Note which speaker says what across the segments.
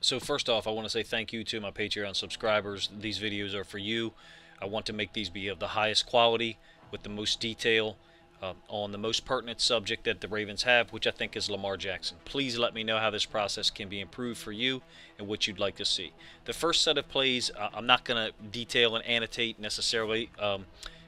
Speaker 1: So first off, I want to say thank you to my Patreon subscribers. These videos are for you. I want to make these be of the highest quality with the most detail on the most pertinent subject that the Ravens have, which I think is Lamar Jackson. Please let me know how this process can be improved for you and what you'd like to see. The first set of plays, I'm not going to detail and annotate necessarily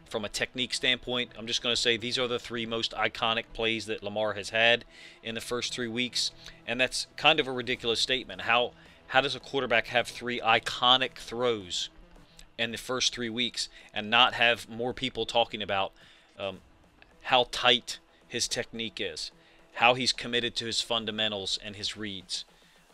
Speaker 1: from a technique standpoint. I'm just going to say these are the three most iconic plays that Lamar has had in the first 3 weeks, and that's kind of a ridiculous statement. How does a quarterback have three iconic throws in the first 3 weeks and not have more people talking about how tight his technique is, how he's committed to his fundamentals and his reads,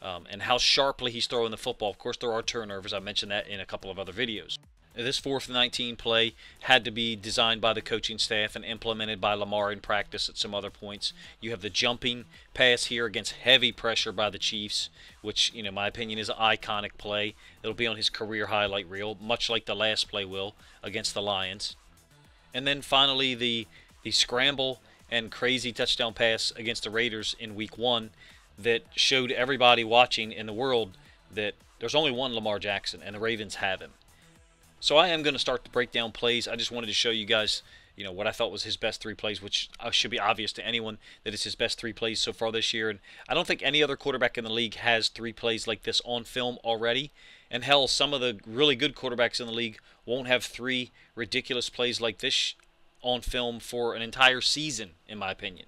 Speaker 1: and how sharply he's throwing the football? Of course, there are turnovers. I mentioned that in a couple of other videos. This 4th and 19 play had to be designed by the coaching staff and implemented by Lamar in practice at some other points. You have the jumping pass here against heavy pressure by the Chiefs, which, in my opinion, is an iconic play. It'll be on his career highlight reel, much like the last play will against the Lions. And then finally, the scramble and crazy touchdown pass against the Raiders in Week 1 that showed everybody watching in the world that there's only one Lamar Jackson, and the Ravens have him. So I am going to start to break down plays. I just wanted to show you guys, what I thought was his best 3 plays, which should be obvious to anyone that it's his best 3 plays so far this year. And I don't think any other quarterback in the league has 3 plays like this on film already. And hell, some of the really good quarterbacks in the league won't have 3 ridiculous plays like this on film for an entire season, in my opinion.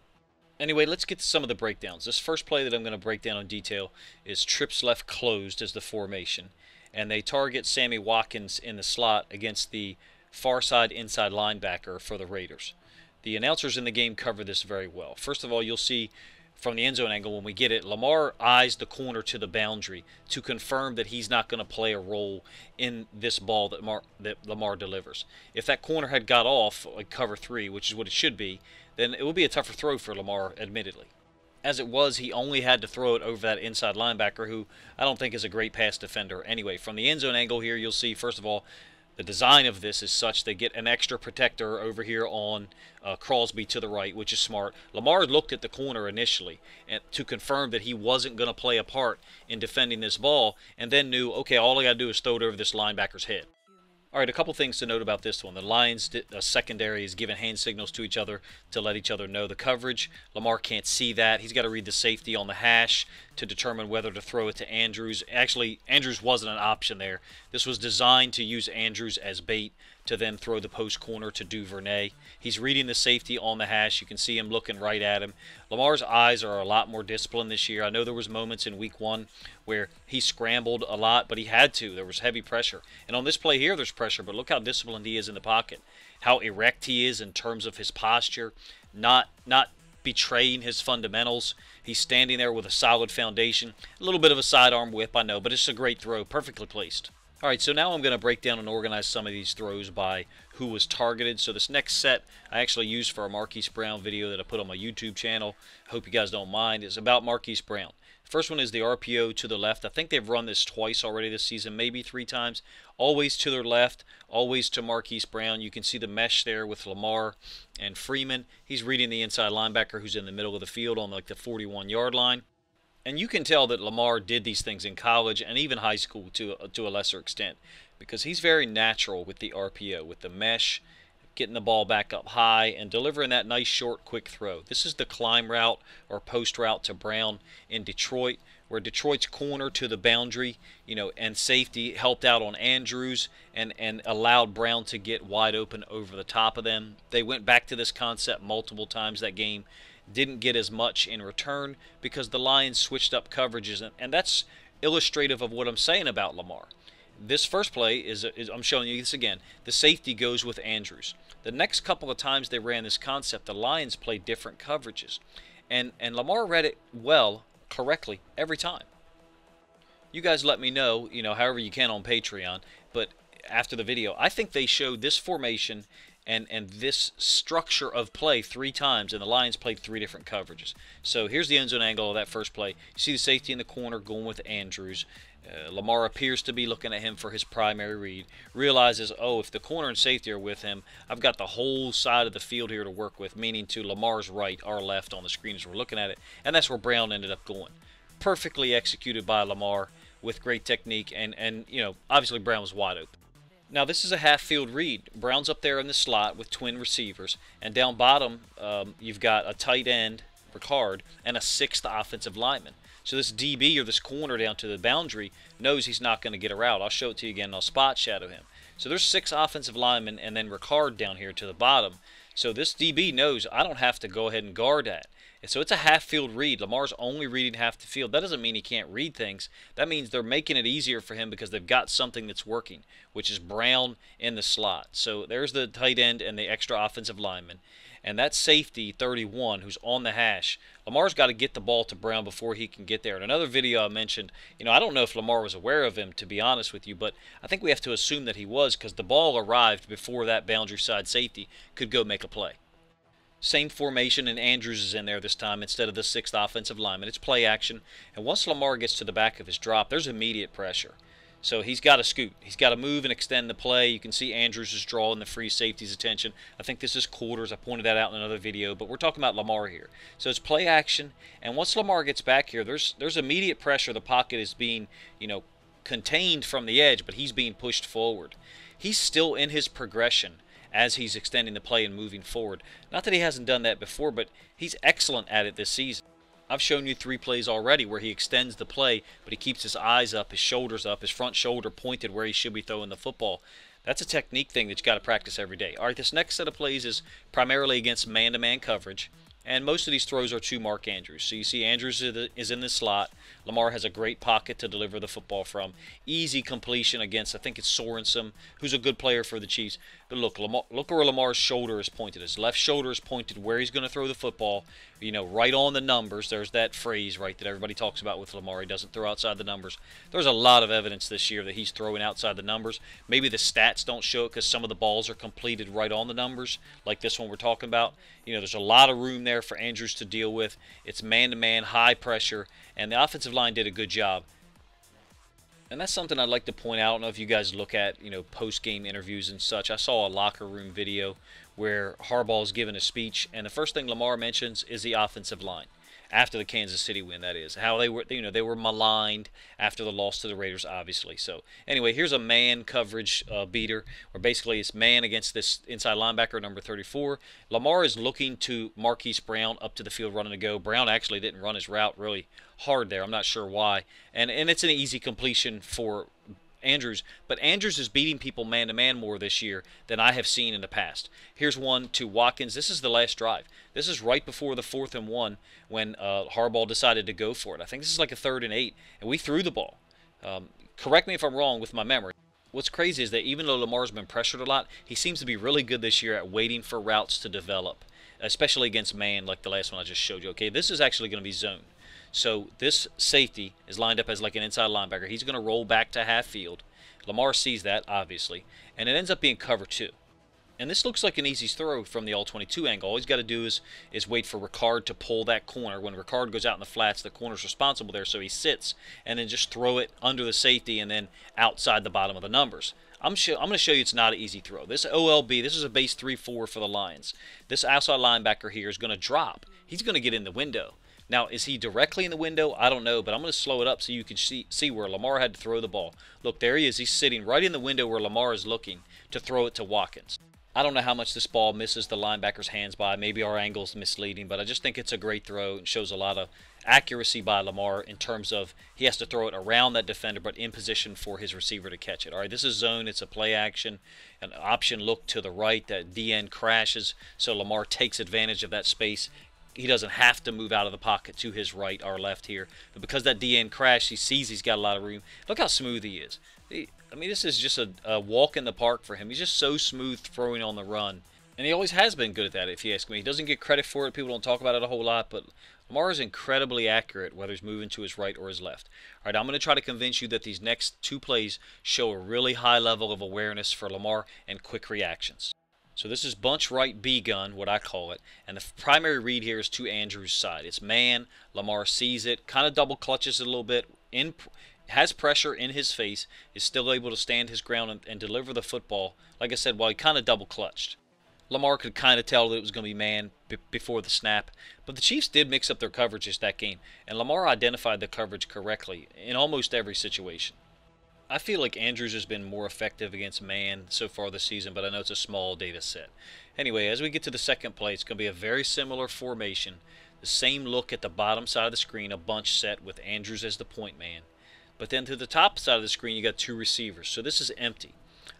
Speaker 1: Anyway, let's get to some of the breakdowns. This first play that I'm going to break down in detail is trips left closed as the formation. And they target Sammy Watkins in the slot against the far side inside linebacker for the Raiders. The announcers in the game cover this very well. First of all, you'll see from the end zone angle when we get it, Lamar eyes the corner to the boundary to confirm that he's not going to play a role in this ball that Lamar delivers. If that corner had got off, like cover 3, which is what it should be, then it would be a tougher throw for Lamar, admittedly. As it was, he only had to throw it over that inside linebacker, who I don't think is a great pass defender. Anyway, from the end zone angle here, you'll see, first of all, the design of this is such they get an extra protector over here on Crosby to the right, which is smart. Lamar looked at the corner initially to confirm that he wasn't going to play a part in defending this ball, and then knew, okay, all I got to do is throw it over this linebacker's head. All right, a couple things to note about this one. The Lions secondary is giving hand signals to each other to let each other know the coverage. Lamar can't see that. He's got to read the safety on the hash to determine whether to throw it to Andrews. Actually, Andrews wasn't an option there. This was designed to use Andrews as bait to then throw the post corner to Duvernay. He's reading the safety on the hash. You can see him looking right at him. Lamar's eyes are a lot more disciplined this year. I know there was moments in Week 1 where he scrambled a lot, but he had to. There was heavy pressure. And on this play here, there's pressure, but look how disciplined he is in the pocket. How erect he is in terms of his posture, not betraying his fundamentals. He's standing there with a solid foundation. A little bit of a sidearm whip, I know, but it's a great throw, perfectly placed. All right, so now I'm going to break down and organize some of these throws by who was targeted. So this next set I actually used for a Marquise Brown video that I put on my YouTube channel. I hope you guys don't mind. It's about Marquise Brown. First one is the RPO to the left. I think they've run this twice already this season, maybe 3 times. Always to their left, always to Marquise Brown. You can see the mesh there with Lamar and Freeman. He's reading the inside linebacker who's in the middle of the field on like the 41-yard line. And you can tell that Lamar did these things in college and even high school to a lesser extent, because he's very natural with the RPO, with the mesh, getting the ball back up high and delivering that nice short quick throw. This is the climb route or post route to Brown in Detroit, where Detroit's corner to the boundary, and safety helped out on Andrews and allowed Brown to get wide open over the top of them. They went back to this concept multiple times that game. Didn't get as much in return because the Lions switched up coverages, and that's illustrative of what I'm saying about Lamar. This first play is I'm showing you this again. The safety goes with Andrews. The next couple of times they ran this concept, the Lions played different coverages, and Lamar read it well, correctly every time. You guys let me know, however you can on Patreon, but after the video, I think they showed this formation and this structure of play 3 times, and the Lions played 3 different coverages. So here's the end zone angle of that first play. You see the safety in the corner going with Andrews. Lamar appears to be looking at him for his primary read. Realizes, oh, if the corner and safety are with him, I've got the whole side of the field here to work with, meaning to Lamar's right, our left on the screen as we're looking at it. And that's where Brown ended up going. Perfectly executed by Lamar. with great technique, and you know, obviously Brown was wide open. Now this is a half-field read. Brown's up there in the slot with twin receivers, and down bottom you've got a tight end, Ricard, and a sixth offensive lineman. So this DB, or this corner down to the boundary, knows he's not going to get a route. I'll show it to you again, and I'll spot shadow him. So there's 6 offensive linemen, and then Ricard down here to the bottom. So this DB knows I don't have to go ahead and guard that. And so it's a half-field read. Lamar's only reading half the field. That doesn't mean he can't read things. That means they're making it easier for him because they've got something that's working, which is Brown in the slot. So there's the tight end and the extra offensive lineman. And that safety, 31, who's on the hash, Lamar's got to get the ball to Brown before he can get there. In another video I mentioned, you know, I don't know if Lamar was aware of him, to be honest with you, but I think we have to assume that he was, because the ball arrived before that boundary side safety could go make a play. Same formation, and Andrews is in there this time instead of the 6th offensive lineman. It's play action, and once Lamar gets to the back of his drop, there's immediate pressure. So he's got to scoot. He's got to move and extend the play. You can see Andrews is drawing the free safety's attention. I think this is quarters. I pointed that out in another video, but we're talking about Lamar here. So it's play action, and once Lamar gets back here, there's immediate pressure. The pocket is being, you know, contained from the edge, but he's being pushed forward. He's still in his progression as he's extending the play and moving forward. Not that he hasn't done that before, but he's excellent at it this season. I've shown you 3 plays already where he extends the play, but he keeps his eyes up, his shoulders up, his front shoulder pointed where he should be throwing the football. That's a technique thing that you got to practice every day. All right, this next set of plays is primarily against man-to-man coverage, and most of these throws are to Mark Andrews. So you see Andrews is in the slot. Lamar has a great pocket to deliver the football from. Easy completion against, I think it's Sorensen, who's a good player for the Chiefs. But look, look where Lamar's shoulder is pointed. His left shoulder is pointed where he's going to throw the football, you know, right on the numbers. There's that phrase, right, that everybody talks about with Lamar. He doesn't throw outside the numbers. There's a lot of evidence this year that he's throwing outside the numbers. Maybe the stats don't show it because some of the balls are completed right on the numbers, like this one we're talking about. You know, there's a lot of room there for Andrews to deal with. It's man-to-man, high pressure, and the offensive line did a good job. And that's something I'd like to point out. I don't know if you guys look at, you know, post-game interviews and such. I saw a locker room video where Harbaugh is giving a speech, and the first thing Lamar mentions is the offensive line. After the Kansas City win, that is. How they were, you know, they were maligned after the loss to the Raiders, obviously. So, anyway, here's a man coverage beater, where basically it's man against this inside linebacker, number 34. Lamar is looking to Marquise Brown up to the field running to go. Brown actually didn't run his route really hard there. I'm not sure why. And it's an easy completion for Andrews, but Andrews is beating people man-to-man more this year than I have seen in the past. Here's one to Watkins. This is the last drive. This is right before the 4th and 1 when Harbaugh decided to go for it. I think this is like a 3rd and 8, and we threw the ball. Correct me if I'm wrong with my memory. What's crazy is that even though Lamar's been pressured a lot, he seems to be really good this year at waiting for routes to develop, especially against man like the last one I just showed you. Okay, this is actually going to be zone. So this safety is lined up as like an inside linebacker. He's going to roll back to half field. Lamar sees that, obviously, and it ends up being cover 2. And this looks like an easy throw from the all-22 angle. All he's got to do is wait for Ricard to pull that corner. When Ricard goes out in the flats, the corner's responsible there, so he sits, and then just throw it under the safety and then outside the bottom of the numbers. I'm going to show you it's not an easy throw. This OLB, this is a base 3-4 for the Lions. This outside linebacker here is going to drop. He's going to get in the window. Now, is he directly in the window? I don't know, but I'm going to slow it up so you can see where Lamar had to throw the ball. Look, there he is. He's sitting right in the window where Lamar is looking to throw it to Watkins. I don't know how much this ball misses the linebacker's hands by. Maybe our angle's misleading, but I just think it's a great throw and shows a lot of accuracy by Lamar in terms of he has to throw it around that defender but in position for his receiver to catch it. All right, this is zone. It's a play action. An option look to the right. That DN crashes, so Lamar takes advantage of that space. He doesn't have to move out of the pocket to his right or left here. But because that DN crashed, he sees he's got a lot of room. Look how smooth he is. I mean, this is just a walk in the park for him. He's just so smooth throwing on the run. And he always has been good at that, if you ask me. He doesn't get credit for it. People don't talk about it a whole lot. But Lamar is incredibly accurate, whether he's moving to his right or his left. All right, I'm going to try to convince you that these next 2 plays show a really high level of awareness for Lamar and quick reactions. So this is bunch right B gun, what I call it, and the primary read here is to Andrews' side. It's man. Lamar sees it, kind of double clutches it a little bit, has pressure in his face, is still able to stand his ground and deliver the football, like I said, while he kind of double clutched. Lamar could kind of tell that it was going to be man before the snap, but the Chiefs did mix up their coverages that game, and Lamar identified the coverage correctly in almost every situation. I feel like Andrews has been more effective against man so far this season, but I know it's a small data set. Anyway, as we get to the second play, it's going to be a very similar formation. The same look at the bottom side of the screen, a bunch set with Andrews as the point man. But then to the top side of the screen, you got two receivers, so this is empty.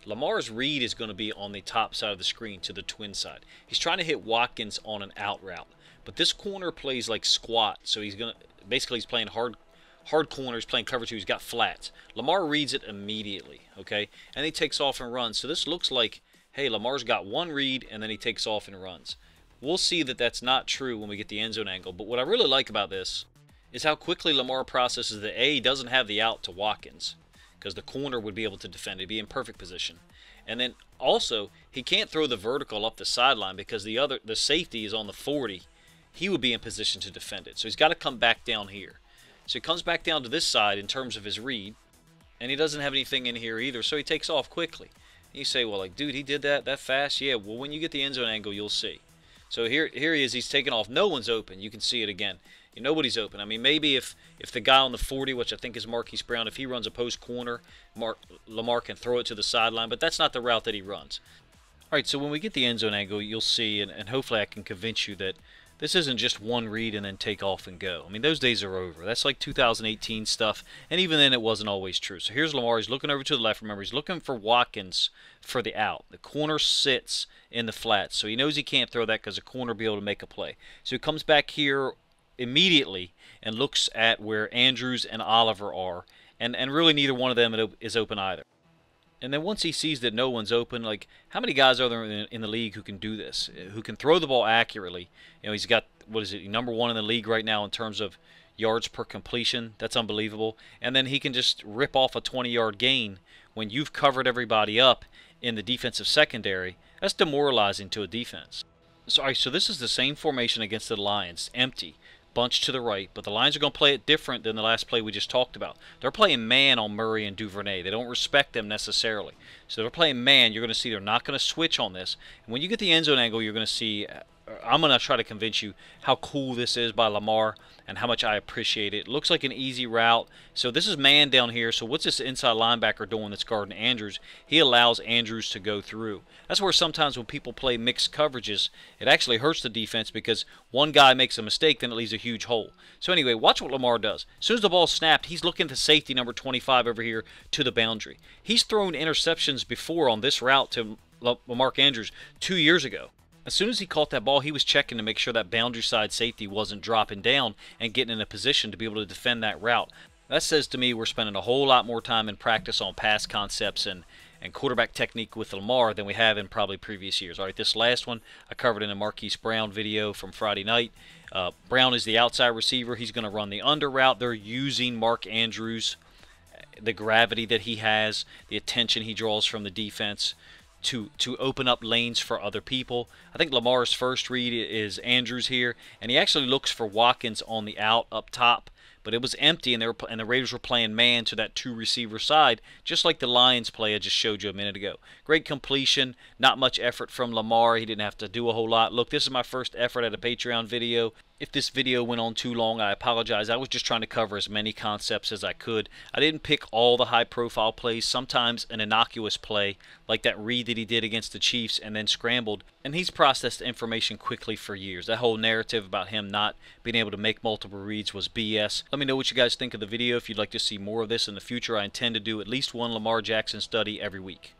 Speaker 1: Lamar's read is going to be on the top side of the screen to the twin side. He's trying to hit Watkins on an out route, but this corner plays like squat, so he's playing hard corners, playing cover two. He's got flats. Lamar reads it immediately, okay, and he takes off and runs. So this looks like, hey, Lamar's got one read and then he takes off and runs. We'll see that that's not true when we get the end zone angle, but what I really like about this is how quickly Lamar processes that A, he doesn't have the out to Watkins, because the corner would be able to defend. He'd be in perfect position. And then also, he can't throw the vertical up the sideline because the safety is on the 40. He would be in position to defend it. So he's got to come back down here. So he comes back down to this side in terms of his read, and he doesn't have anything in here either, so he takes off quickly. And you say, well, like, dude, he did that fast? Yeah, well, when you get the end zone angle, you'll see. So here he is. He's taking off. No one's open. You can see it again. Nobody's open. I mean, maybe if the guy on the 40, which I think is Marquise Brown, if he runs a post corner, Lamar can throw it to the sideline, but that's not the route that he runs. All right, so when we get the end zone angle, you'll see, and hopefully I can convince you that this isn't just one read and then take off and go. I mean, those days are over. That's like 2018 stuff, and even then it wasn't always true. So here's Lamar. He's looking over to the left. Remember, he's looking for Watkins for the out. The corner sits in the flat, so he knows he can't throw that because the corner will be able to make a play. So he comes back here immediately and looks at where Andrews and Oliver are, and really neither one of them is open either. And then once he sees that no one's open, like, how many guys are there in the league who can do this, who can throw the ball accurately? He's got, what is it, #1 in the league right now in terms of yards per completion. That's unbelievable. And then he can just rip off a 20-yard gain when you've covered everybody up in the defensive secondary. That's demoralizing to a defense. So this is the same formation against the Lions, empty. Bunch to the right, but the Lions are going to play it different than the last play we just talked about. They're playing man on Murray and Duvernay. They don't respect them necessarily. So they're playing man. You're going to see they're not going to switch on this. And when you get the end zone angle, you're going to see, I'm going to try to convince you how cool this is by Lamar and how much I appreciate it. It looks like an easy route. So this is man down here. So what's this inside linebacker doing that's guarding Andrews? He allows Andrews to go through. That's where sometimes when people play mixed coverages, it actually hurts the defense because one guy makes a mistake, then it leaves a huge hole. So anyway, watch what Lamar does. As soon as the ball's snapped, he's looking to safety number 25 over here to the boundary. He's thrown interceptions before on this route to Lamarck Andrews 2 years ago. As soon as he caught that ball, he was checking to make sure that boundary side safety wasn't dropping down and getting in a position to be able to defend that route. That says to me we're spending a whole lot more time in practice on pass concepts and quarterback technique with Lamar than we have in probably previous years. All right, this last one I covered in a Marquise Brown video from Friday night. Brown is the outside receiver. He's going to run the under route. They're using Mark Andrews, the gravity that he has, the attention he draws from the defense, to open up lanes for other people. I think Lamar's first read is Andrews here, and he actually looks for Watkins on the out up top, but it was empty, and the Raiders were playing man to that two receiver side, just like the Lions play I just showed you a minute ago. Great completion, not much effort from Lamar. He didn't have to do a whole lot. Look, this is my first effort at a Patreon video. If this video went on too long, I apologize. I was just trying to cover as many concepts as I could. I didn't pick all the high-profile plays. Sometimes an innocuous play, like that read that he did against the Chiefs and then scrambled, and he's processed information quickly for years. That whole narrative about him not being able to make multiple reads was BS. Let me know what you guys think of the video. If you'd like to see more of this in the future, I intend to do at least one Lamar Jackson study every week.